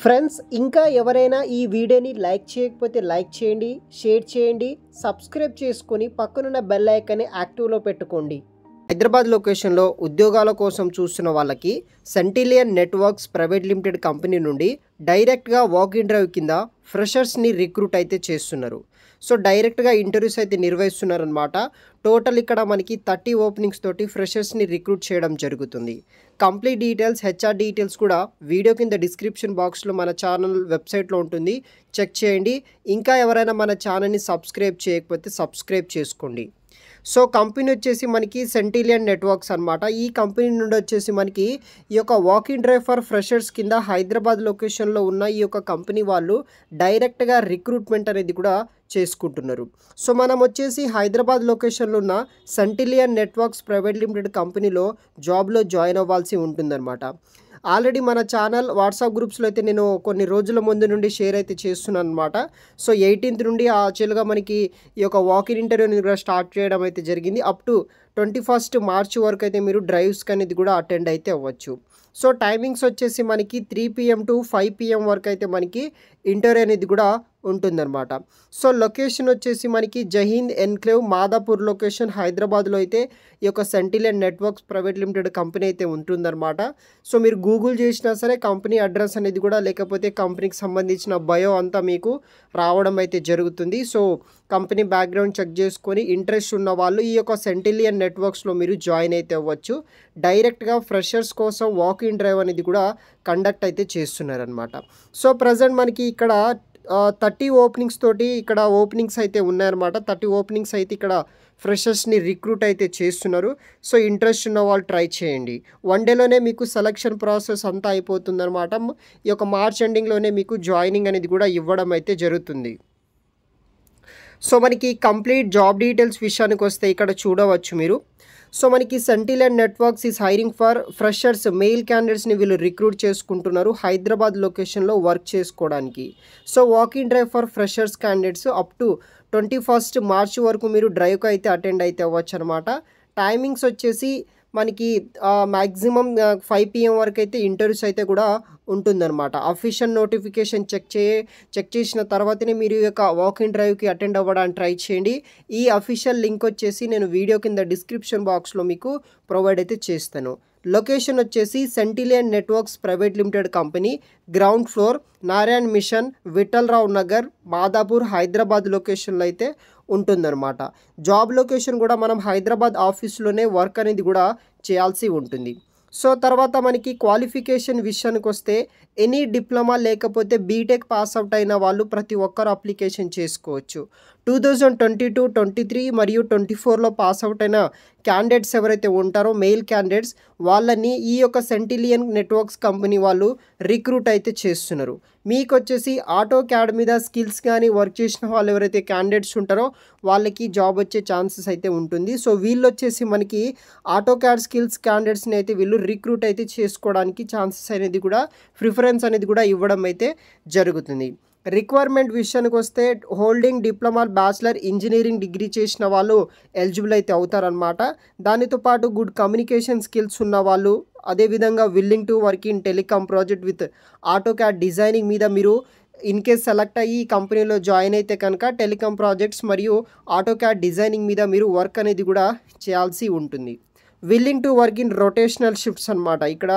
Friends ఇంకా ఎవరైనా ఈ వీడియోని లైక్ చేయకపోతే లైక్ చేయండి, షేర్ చేయండి, సబ్స్క్రైబ్ చేసుకొని పక్కనున్న బెల్ ఐకాన్ని యాక్టివ్లో పెట్టుకోండి. హైదరాబాద్ లొకేషన్లో ఉద్యోగాల కోసం చూస్తున్న వాళ్ళకి సెంటిలియన్ నెట్వర్క్స్ ప్రైవేట్ లిమిటెడ్ కంపెనీ నుండి డైరెక్ట్గా వాక్ ఇన్ డ్రైవ్ కింద ఫ్రెషర్స్ని రిక్రూట్ అయితే చేస్తున్నారు. సో డైరెక్ట్గా ఇంటర్వ్యూస్ అయితే నిర్వహిస్తున్నారనమాట. టోటల్ ఇక్కడ మనకి 30 ఓపెనింగ్స్ తోటి ఫ్రెషర్స్ని రిక్రూట్ చేయడం జరుగుతుంది. కంప్లీట్ డీటెయిల్స్, హెచ్ఆర్ డీటెయిల్స్ కూడా వీడియో కింద డిస్క్రిప్షన్ బాక్స్లో మన ఛానల్ వెబ్సైట్లో ఉంటుంది, చెక్ చేయండి. ఇంకా ఎవరైనా మన ఛానల్ని సబ్స్క్రైబ్ చేయకపోతే సబ్స్క్రైబ్ చేసుకోండి. సో కంపెనీ వచ్చేసి మనకి సెంటిలియన్ నెట్వర్క్స్ అనమాట. ఈ కంపెనీ నుండి వచ్చేసి మనకి ఈ యొక్క walk in drive for freshers కింద హైదరాబాద్ లొకేషన్లో ఉన్న ఈ యొక్క కంపెనీ వాళ్ళు డైరెక్ట్గా రిక్రూట్మెంట్ అనేది కూడా చేసుకుంటున్నారు. సో మనం వచ్చేసి హైదరాబాద్ లొకేషన్లో ఉన్న సెంటిలియన్ నెట్వర్క్స్ ప్రైవేట్ లిమిటెడ్ కంపెనీలో జాబ్లో జాయిన్ అవ్వాల్సి ఉంటుందన్నమాట. ఆల్రెడీ మన ఛానల్ వాట్సాప్ గ్రూప్స్లో అయితే నేను కొన్ని రోజుల ముందు నుండి షేర్ అయితే చేస్తున్నాను అనమాట. సో 18th నుండి యాక్చువల్గా మనకి ఈ యొక్క వాకిన్ ఇంటర్వ్యూని కూడా స్టార్ట్ చేయడం అయితే జరిగింది. అప్ టు 21st మార్చ్ వరకు అయితే మీరు డ్రైవ్స్కి అనేది కూడా అటెండ్ అయితే అవ్వచ్చు. సో టైమింగ్స్ వచ్చేసి మనకి 3 PM to 5 PM వరకు అయితే మనకి ఇంటర్వ్యూ అనేది కూడా ఉంటుందన్నమాట. సో లొకేషన్ వచ్చేసి మనకి జహీంద్ ఎన్క్లేవ్ మాదాపూర్ లొకేషన్ హైదరాబాద్లో అయితే ఈ యొక్క సెంటిలియన్ నెట్వర్క్స్ ప్రైవేట్ లిమిటెడ్ కంపెనీ అయితే ఉంటుందన్నమాట. సో మీరు గూగుల్ చేసినా సరే కంపెనీ అడ్రస్ అనేది కూడా లేకపోతే కంపెనీకి సంబంధించిన బయో అంతా మీకు రావడం అయితే జరుగుతుంది. సో కంపెనీ బ్యాక్గ్రౌండ్ చెక్ చేసుకొని ఇంట్రెస్ట్ ఉన్న వాళ్ళు ఈ యొక్క సెంటిలియన్ నెట్వర్క్స్లో మీరు జాయిన్ అయితే అవ్వచ్చు. డైరెక్ట్గా ఫ్రెషర్స్ కోసం వాక్ ఇన్ డ్రైవ్ అనేది కూడా కండక్ట్ అయితే చేస్తున్నారనమాట. సో ప్రజెంట్ మనకి ఇక్కడ 30 ఓపెనింగ్స్ తోటి ఇక్కడ ఓపెనింగ్స్ అయితే ఉన్నాయన్నమాట. 30 ఓపెనింగ్స్ అయితే ఇక్కడ ఫ్రెషర్స్ని రిక్రూట్ అయితే చేస్తున్నారు. సో ఇంట్రెస్ట్ ఉన్న వాళ్ళు ట్రై చేయండి. 1 డేలోనే మీకు సెలక్షన్ ప్రాసెస్ అంతా అయిపోతుందన్నమాట. ఈ యొక్క మార్చ్ ఎండింగ్లోనే మీకు జాయినింగ్ అనేది కూడా ఇవ్వడం అయితే జరుగుతుంది. సో మనకి కంప్లీట్ జాబ్ డీటెయిల్స్ విషయానికి వస్తే ఇక్కడ చూడవచ్చు మీరు. సో మనకి Centillion networks is hiring for freshers, male క్యాండిడేట్స్ని వీళ్ళు రిక్రూట్ చేసుకుంటున్నారు హైదరాబాద్ లొకేషన్లో వర్క్ చేసుకోవడానికి. So walk in drive for freshers candidates up to 21st March వరకు మీరు డ్రైవ్కి అయితే అటెండ్ అయితే అవ్వచ్చు అనమాట. టైమింగ్స్ వచ్చేసి మనకి మ్యాక్సిమం 5 PM వరకు అయితే ఇంటర్వ్యూస్ అయితే కూడా ఉంటుందన్నమాట. అఫీషియల్ నోటిఫికేషన్ చెక్ చేసిన తర్వాతనే మీరు ఈ యొక్క వాక్ ఇన్ డ్రైవ్కి అటెండ్ అవ్వడానికి ట్రై చేయండి. ఈ అఫీషియల్ లింక్ వచ్చేసి నేను వీడియో కింద డిస్క్రిప్షన్ బాక్స్లో మీకు ప్రొవైడ్ అయితే చేస్తాను. లొకేషన్ వచ్చేసి Centillion networks private limited company, ground floor, Narayan mission, Vithalrao Nagar, Madhapur, Hyderabad లొకేషన్లో అయితే ఉంటుందన్నమాట. జాబ్ లొకేషన్ కూడా మనం హైదరాబాద్ ఆఫీస్లోనే వర్క్ అనేది కూడా చేయాల్సి ఉంటుంది. సో తర్వాత మనకి క్వాలిఫికేషన్ విషయానికి వస్తే ఎనీ డిప్లొమా లేకపోతే బీటెక్ పాస్ అవుట్ అయిన వాళ్ళు ప్రతి ఒక్కరు అప్లికేషన్ చేసుకోవచ్చు. 2022, 23 మరియు 24లో పాస్ అవుట్ అయిన క్యాండిడేట్స్ ఎవరైతే ఉంటారో మెయిల్ క్యాండిడేట్స్ వాళ్ళని ఈ యొక్క సెంటిలియన్ నెట్వర్క్స్ కంపెనీ వాళ్ళు రిక్రూట్ అయితే చేస్తున్నారు. మీకు వచ్చేసి ఆటో క్యాడ్ మీద స్కిల్స్ కానీ వర్క్ చేసిన వాళ్ళు ఎవరైతే క్యాండిడేట్స్ ఉంటారో వాళ్ళకి జాబ్ వచ్చే ఛాన్సెస్ అయితే ఉంటుంది. సో వీళ్ళు వచ్చేసి మనకి ఆటో క్యాడ్ స్కిల్స్ క్యాండిడేట్స్ని అయితే వీళ్ళు రిక్రూట్ అయితే చేసుకోవడానికి ఛాన్సెస్ అనేది కూడా ప్రిఫరెన్స్ అనేది కూడా ఇవ్వడం అయితే జరుగుతుంది. రిక్వైర్మెంట్ విషయానికి వస్తే holding diploma, bachelor engineering degree చేసిన వాళ్ళు ఎలిజిబుల్ అయితే అవుతారనమాట. దానితో పాటు గుడ్ కమ్యూనికేషన్ స్కిల్స్ ఉన్న వాళ్ళు, అదేవిధంగా willing to work in telecom project with auto CAD designing మీద మీరు ఇన్ కేస్ సెలెక్ట్ అయ్యి ఈ కంపెనీలో జాయిన్ అయితే కనుక టెలికామ్ ప్రాజెక్ట్స్ మరియు ఆటో క్యాడ్ డిజైనింగ్ మీద మీరు వర్క్ అనేది కూడా చేయాల్సి ఉంటుంది. Willing to work in rotational shifts అనమాట. ఇక్కడ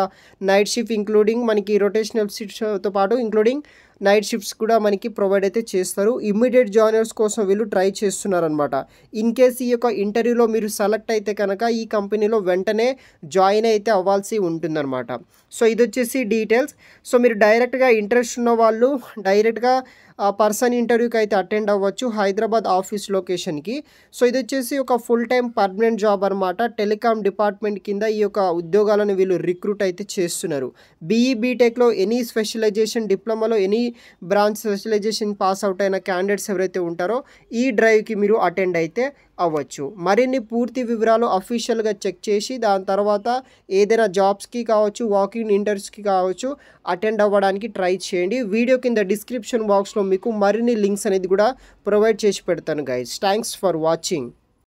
నైట్ షిఫ్ట్ ఇంక్లూడింగ్ మనకి రొటేషనల్ షిఫ్ట్స్తో పాటు ఇంక్లూడింగ్ నైట్ షిఫ్ట్స్ కూడా మనకి ప్రొవైడ్ అయితే చేస్తారు. ఇమ్మీడియట్ జాయినర్స్ కోసం వీళ్ళు ట్రై చేస్తున్నారనమాట. ఇన్ కేస్ ఈ యొక్క ఇంటర్వ్యూలో మీరు సెలెక్ట్ అయితే కనుక ఈ కంపెనీలో వెంటనే జాయిన్ అయితే అవ్వాల్సి ఉంటుందన్నమాట. సో ఇది వచ్చేసి డీటెయిల్స్. సో మీరు డైరెక్ట్గా ఇంట్రెస్ట్ ఉన్న వాళ్ళు డైరెక్ట్గా పర్సన్ ఇంటర్వ్యూకి అయితే అటెండ్ అవ్వచ్చు హైదరాబాద్ ఆఫీస్ లొకేషన్కి. సో ఇది వచ్చేసి ఒక ఫుల్ టైం పర్మనెంట్ జాబ్ అనమాట. టెలికామ్ డిపార్ట్మెంట్ కింద ఈ యొక్క ఉద్యోగాలను వీళ్ళు రిక్రూట్ అయితే చేస్తున్నారు. బీఈ బీటెక్లో ఎనీ స్పెషలైజేషన్, డిప్లొమాలో any branch specialization pass out అయిన క్యాండిడేట్స్ ఎవరైతే ఉంటారో ఈ డ్రైవ్కి మీరు అటెండ్ అయితే అవ్వచ్చు. మరిన్ని పూర్తి వివరాలు అఫీషియల్గా చెక్ చేసి దాని తర్వాత ఏదైనా జాబ్స్కి కావచ్చు, వాకింగ్ ఇంటర్వ్యూస్కి కావచ్చు అటెండ్ అవ్వడానికి ట్రై చేయండి. వీడియో కింద డిస్క్రిప్షన్ బాక్స్లో మీకు మరిన్ని లింక్స్ అనేది కూడా ప్రొవైడ్ చేసి పెడతాను గైస్. Thanks for watching.